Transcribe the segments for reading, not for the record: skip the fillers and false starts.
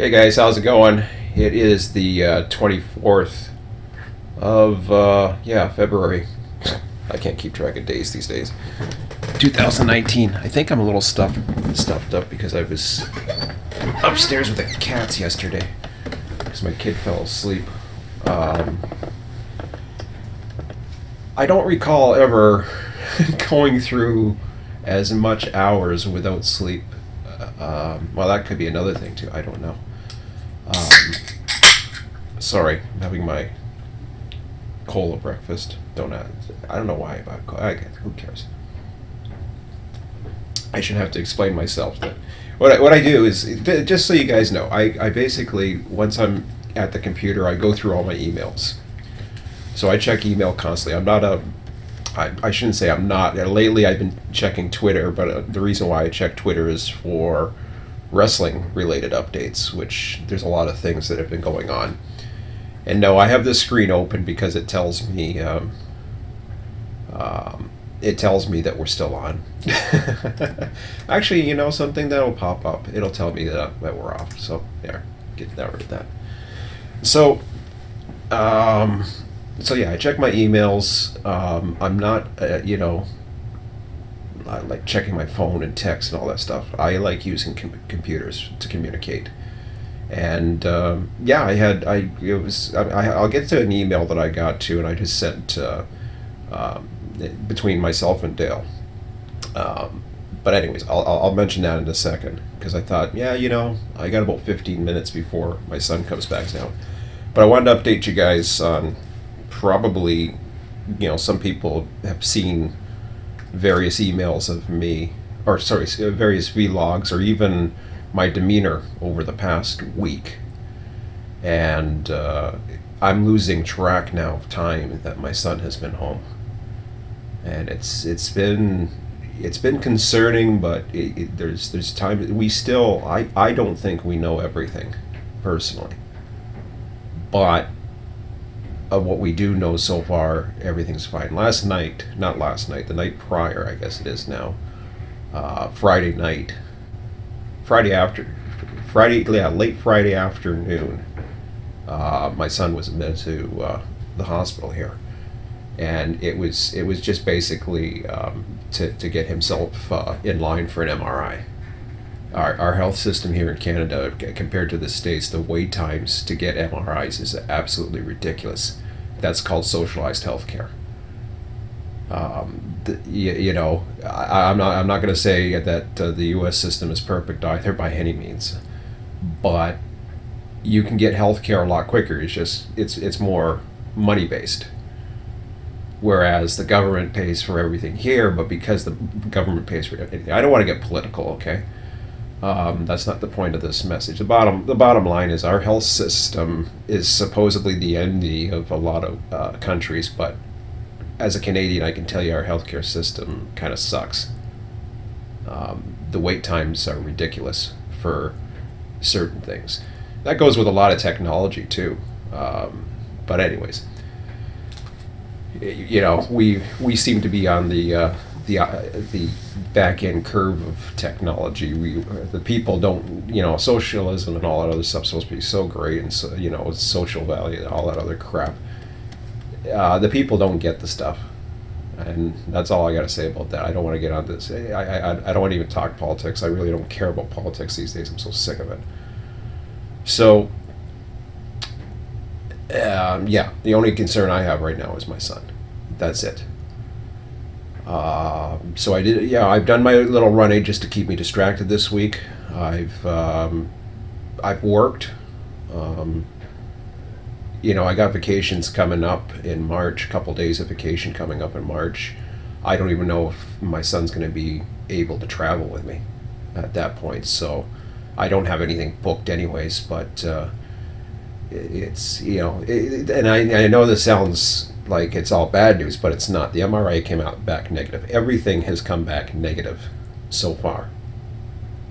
Hey guys, how's it going? It is the 24th of February. I can't keep track of days these days. 2019. I think I'm a little stuffed up because I was upstairs with the cats yesterday because my kid fell asleep. I don't recall ever going through as much hours without sleep. Well, that could be another thing too. I don't know. Sorry, I'm having my cola breakfast. I don't know why. Who cares? I should have to explain myself. That what I do is, just so you guys know, I basically, once I'm at the computer, I go through all my emails. So I check email constantly. I'm not a I shouldn't say I'm not. Lately I've been checking Twitter, but the reason why I check Twitter is for wrestling related updates, which there's a lot of things that have been going on. And no, I have this screen open because it tells me that we're still on. Actually, you know something, that'll pop up. It'll tell me that we're off. So there, get rid of that. So yeah, I check my emails. I'm not, I like checking my phone and text and all that stuff. I like using computers to communicate. And yeah, I'll get to an email that I got to, and I just sent between myself and Dale. But anyways, I'll mention that in a second, because I thought, yeah, I got about 15 minutes before my son comes back now. But I wanted to update you guys on probably, some people have seen various emails of me, or sorry, various vlogs, or even my demeanor over the past week. And I'm losing track now of time that my son has been home. And it's been concerning, but there's time. We still, I don't think we know everything, personally. But of what we do know so far, everything's fine. The night prior, I guess it is now, late Friday afternoon, my son was admitted to the hospital here, and it was just basically to get himself in line for an MRI. Our health system here in Canada, compared to the States, the wait times to get MRIs is absolutely ridiculous. That's called socialized healthcare. I'm not going to say that the U.S. system is perfect either by any means, but you can get healthcare a lot quicker. It's more money based. Whereas the government pays for everything here, but because the government pays for everything, I don't want to get political, okay? That's not the point of this message. The bottom line is our health system is supposedly the envy of a lot of countries, but as a Canadian, I can tell you our healthcare system kind of sucks. The wait times are ridiculous for certain things. That goes with a lot of technology too. But anyways, we seem to be on the back end curve of technology. The people don't, socialism and all that other stuff is supposed to be so great, and so, social value and all that other crap. The people don't get the stuff, and that's all I got to say about that. I don't want to get on this. I don't want to even talk politics. I really don't care about politics these days. I'm so sick of it. So yeah, the only concern I have right now is my son. That's it. So I've done my little running just to keep me distracted this week. I've worked. I got vacations coming up in March, a couple days of vacation coming up in March. I don't even know if my son's going to be able to travel with me at that point, so I don't have anything booked anyways, but and I know this sounds like it's all bad news, but it's not. The MRI came out back negative. Everything has come back negative so far.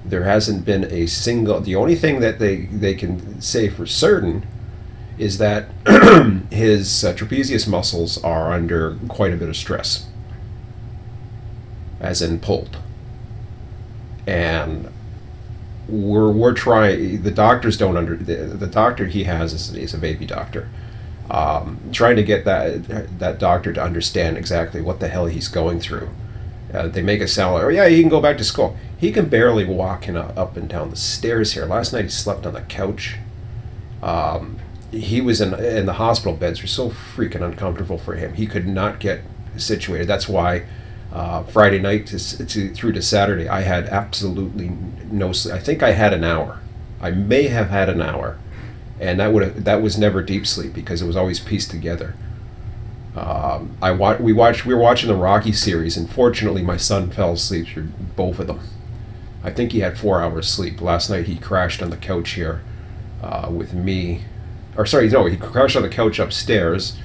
There hasn't been a single, the only thing that they can say for certain is that his trapezius muscles are under quite a bit of stress, as in pulled. And we're trying. The doctors don't the doctor he has is a baby doctor. Trying to get that doctor to understand exactly what the hell he's going through. They make it sound like, oh yeah, he can go back to school. He can barely walk up and down the stairs here. Last night he slept on the couch. He was in the hospital beds were so freaking uncomfortable for him. He could not get situated. That's why Friday night through to Saturday, I had absolutely no sleep. I think I had an hour. I may have had an hour, and that was never deep sleep because it was always pieced together. We were watching the Rocky series, and fortunately my son fell asleep through both of them. I think he had 4 hours sleep. Last night he crashed on the couch here with me. Or sorry, no, he crashed on the couch upstairs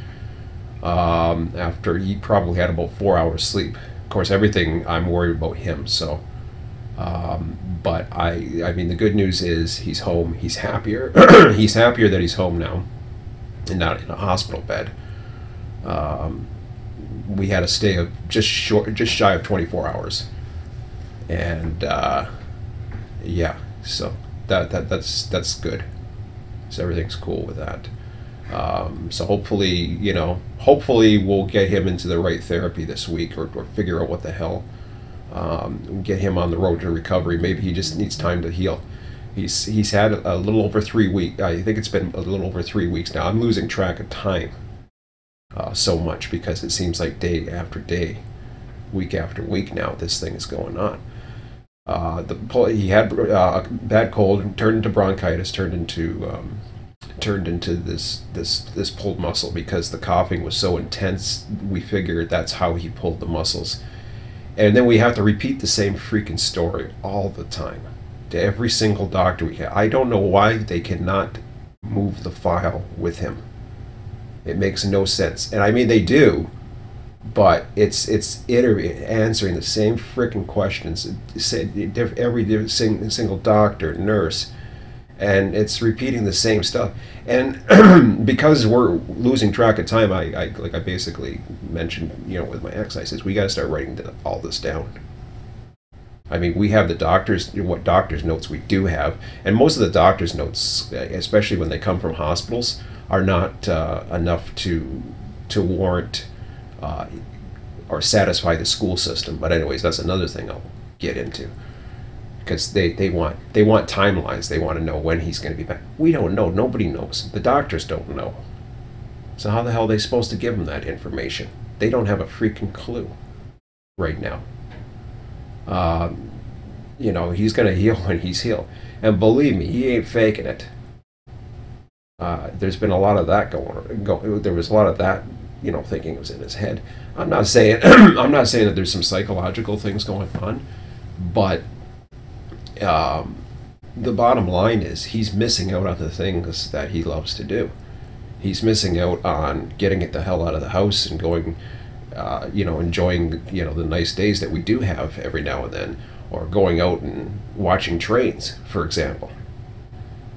after he probably had about 4 hours sleep. Of course, everything I'm worried about him. So, but I mean, the good news is he's home. He's happier. He's happier that he's home now, and not in a hospital bed. We had a stay of just shy of 24 hours, and yeah, so that's good. So everything's cool with that. So hopefully, hopefully we'll get him into the right therapy this week, or figure out what the hell, get him on the road to recovery. Maybe he just needs time to heal. He's had a little over 3 weeks. I think it's been a little over 3 weeks now. I'm losing track of time so much because it seems like day after day, week after week now, this thing is going on. He had a bad cold, turned into bronchitis, turned into this pulled muscle because the coughing was so intense. We figured that's how he pulled the muscles, and then we have to repeat the same freaking story all the time to every single doctor we have. I don't know why they cannot move the file with him. It makes no sense, and I mean they do. But it's answering the same freaking questions, every single doctor, nurse, and it's repeating the same stuff. And because we're losing track of time, I basically mentioned, with my ex, I says we got to start writing all this down. I mean, we have what doctor's notes we do have, and most of the doctor's notes, especially when they come from hospitals, are not enough to warrant or satisfy the school system. But anyways, that's another thing I'll get into, because they want timelines. They want to know when he's going to be back. We don't know. Nobody knows. The doctors don't know. So how the hell are they supposed to give him that information? They don't have a freaking clue right now. He's going to heal when he's healed, and believe me, he ain't faking it. There's been a lot of that there was a lot of that, thinking it was in his head. I'm not saying that there's some psychological things going on, but the bottom line is he's missing out on the things that he loves to do. He's missing out on getting it the hell out of the house and going, enjoying, the nice days that we do have every now and then, or going out and watching trains, for example,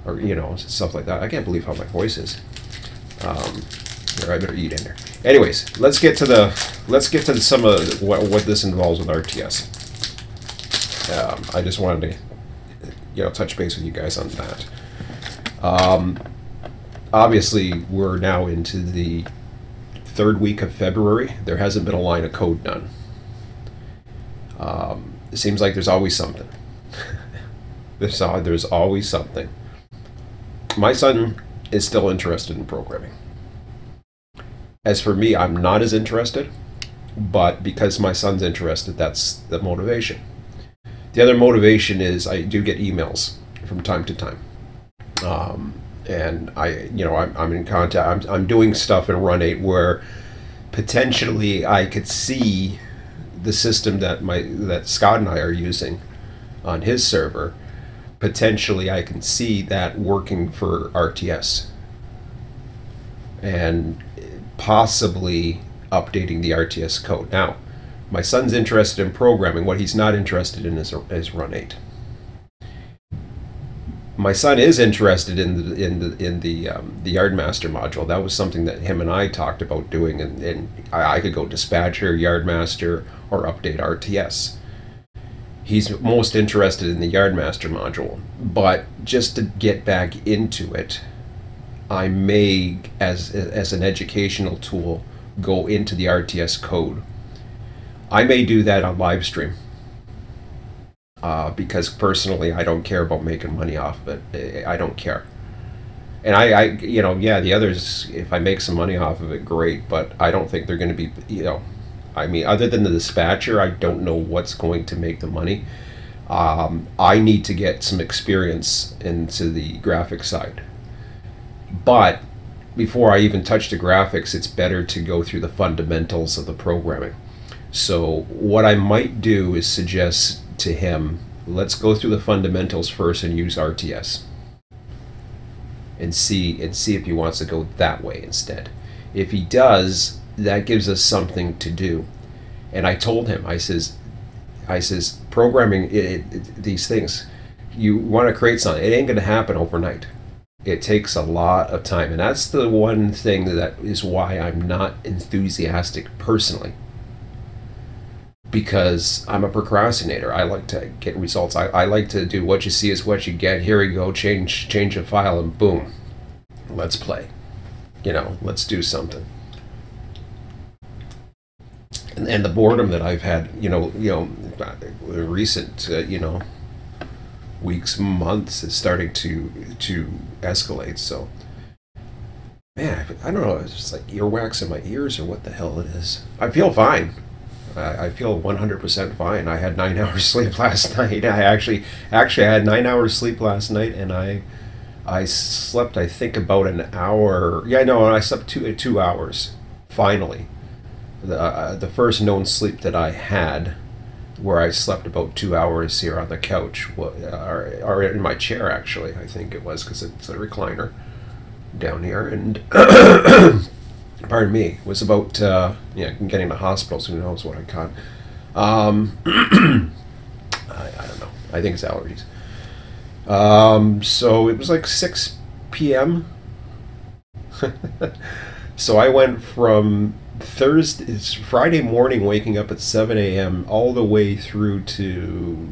or stuff like that. I can't believe how my voice is. Here, I better eat in there. Anyways, let's get to some of what this involves with RTS. I just wanted to, touch base with you guys on that. Obviously, we're now into the 3rd week of February. There hasn't been a line of code done. It seems like there's always something. There's always something. My son is still interested in programming. As for me, I'm not as interested, but because my son's interested, that's the motivation. The other motivation is I do get emails from time to time, and I'm in contact. I'm doing stuff in Run 8 where potentially I could see the system that Scott and I are using on his server. Potentially, I can see that working for RTS, and possibly updating the RTS code. Now, my son's interested in programming. What he's not interested in is Run 8. My son is interested in the Yardmaster module. That was something that him and I talked about doing, and I could go Dispatcher, Yardmaster, or update RTS. He's most interested in the Yardmaster module, but just to get back into it, I may, as an educational tool, go into the RTS code. I may do that on live stream, because personally, I don't care about making money off of it. I don't care. And you know, yeah, the others, if I make some money off of it, great, but I don't think they're going to be, you know, I mean, other than the dispatcher, I don't know what's going to make the money. I need to get some experience into the graphics side. But before I even touch the graphics, it's better to go through the fundamentals of the programming. So what I might do is suggest to him, let's go through the fundamentals first and use RTS. And see if he wants to go that way instead. If he does, that gives us something to do. And I told him, I says, programming these things, you want to create something, it ain't going to happen overnight. It takes a lot of time, and that's the one thing that is why I'm not enthusiastic personally. Because I'm a procrastinator. I like to get results. I like to do what you see is what you get. Here we go, change a file, and boom, let's play. You know, let's do something. And the boredom that I've had, you know, recent, you know, weeks, months is starting to escalate. So, man, I don't know. It's just like earwax in my ears or what the hell it is. I feel fine. I feel 100% fine. I had 9 hours sleep last night. I actually had 9 hours sleep last night, and I slept, I think, about an hour. Yeah, no, I slept 2 hours. Finally, the first known sleep that I had, where I slept about 2 hours here on the couch, or in my chair, actually, I think it was, because it's a recliner down here, and pardon me, was about yeah, getting to hospitals. Who knows what I caught? I don't know. I think it's allergies. So it was like 6 p.m. So I went from Friday morning, waking up at 7 a.m. all the way through to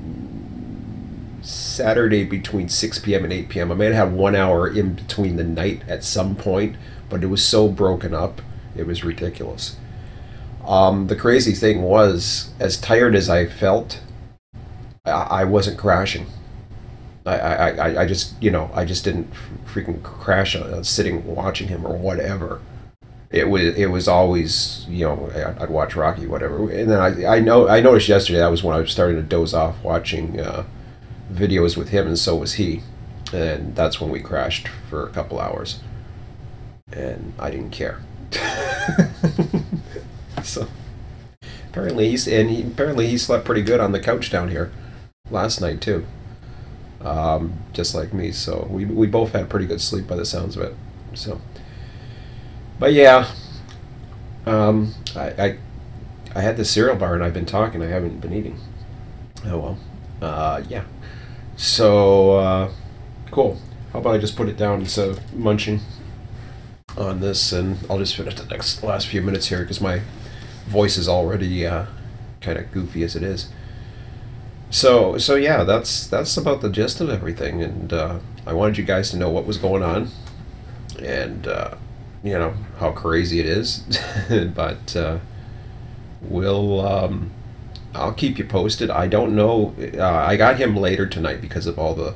Saturday between 6 p.m. and 8 p.m. I may have had 1 hour in between the night at some point, but it was so broken up, it was ridiculous. The crazy thing was, as tired as I felt, I wasn't crashing. I just, you know, I just didn't freaking crash sitting watching him or whatever. It was always, you know, I'd watch Rocky, whatever, and then I noticed yesterday that was when I was starting to doze off watching videos with him, and so was he, and that's when we crashed for a couple hours, and I didn't care. So apparently he slept pretty good on the couch down here last night too, just like me. So we both had pretty good sleep by the sounds of it. So, but yeah, I had the cereal bar and I've been talking. I haven't been eating. Oh well. Yeah. So cool. How about I just put it down instead of munching on this, and I'll just finish the last few minutes here because my voice is already kind of goofy as it is. So yeah, that's about the gist of everything, and I wanted you guys to know what was going on, and you know how crazy it is. But I'll keep you posted. I don't know. I got him later tonight because of all the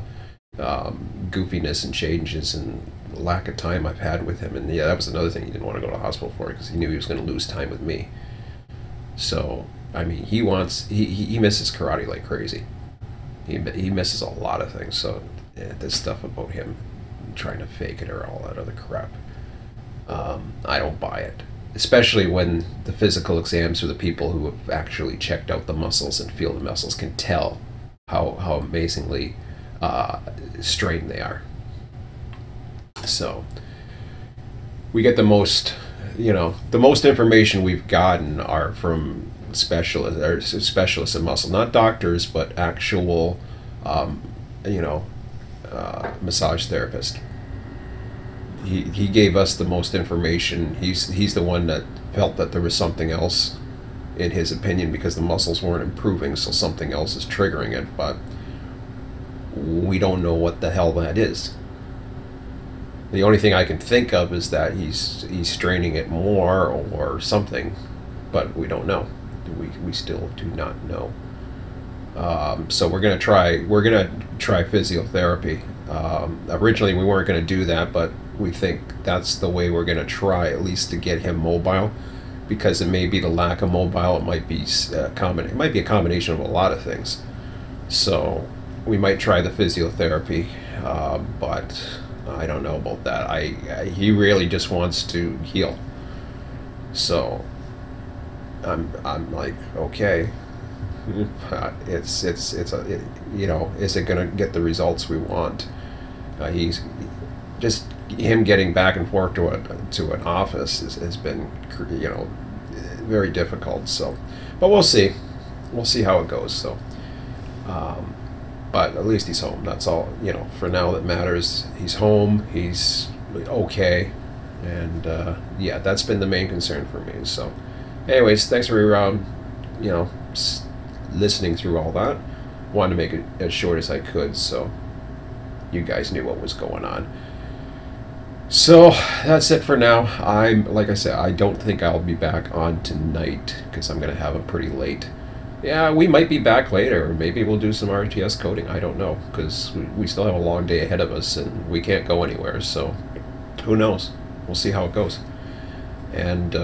goofiness and changes and lack of time I've had with him, and yeah, that was another thing he didn't want to go to the hospital for, because he knew he was going to lose time with me. So I mean, he misses karate like crazy. He misses a lot of things. So yeah, this stuff about him trying to fake it or all that other crap, I don't buy it. Especially when the physical exams for the people who have actually checked out the muscles and feel the muscles can tell how amazingly strained they are. So we get the most information we've gotten are from specialists in muscle, not doctors, but actual massage therapist. He gave us the most information. He's the one that felt that there was something else in his opinion, because the muscles weren't improving, so something else is triggering it, but we don't know what the hell that is. The only thing I can think of is that he's straining it more or something, but we don't know. We still do not know. So we're gonna try physiotherapy. Originally we weren't gonna do that, but we think that's the way we're gonna try, at least to get him mobile, because it may be the lack of mobile. It might be it might be a combination of a lot of things. So we might try the physiotherapy, but I don't know about that. He really just wants to heal. So I'm like, okay, is it gonna get the results we want? He's just, him getting back and forth to an office has been, very difficult. So, but we'll see how it goes. So, but at least he's home. That's all, for now that matters. He's home. He's okay, and yeah, that's been the main concern for me. So, anyways, thanks for listening through all that. Wanted to make it as short as I could, so you guys knew what was going on. So that's it for now. Like I said, I don't think I'll be back on tonight because I'm gonna have it pretty late. Yeah, we might be back later. Maybe we'll do some RTS coding. I don't know, because we still have a long day ahead of us and we can't go anywhere. So who knows? We'll see how it goes. And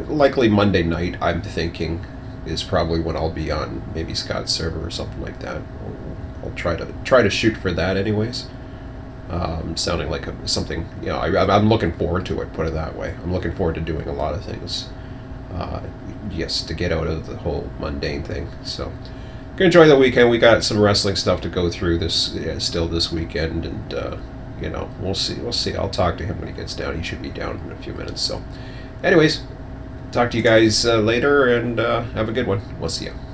likely Monday night, I'm thinking, is probably when I'll be on maybe Scott's server or something like that. I'll try to shoot for that anyways. Sounding like something, I'm looking forward to it, put it that way. I'm looking forward to doing a lot of things, yes, to get out of the whole mundane thing. So, gonna enjoy the weekend. We got some wrestling stuff to go through still this weekend, and we'll see. I'll talk to him when he gets down. He should be down in a few minutes. So, anyways, talk to you guys later, and have a good one. We'll see you.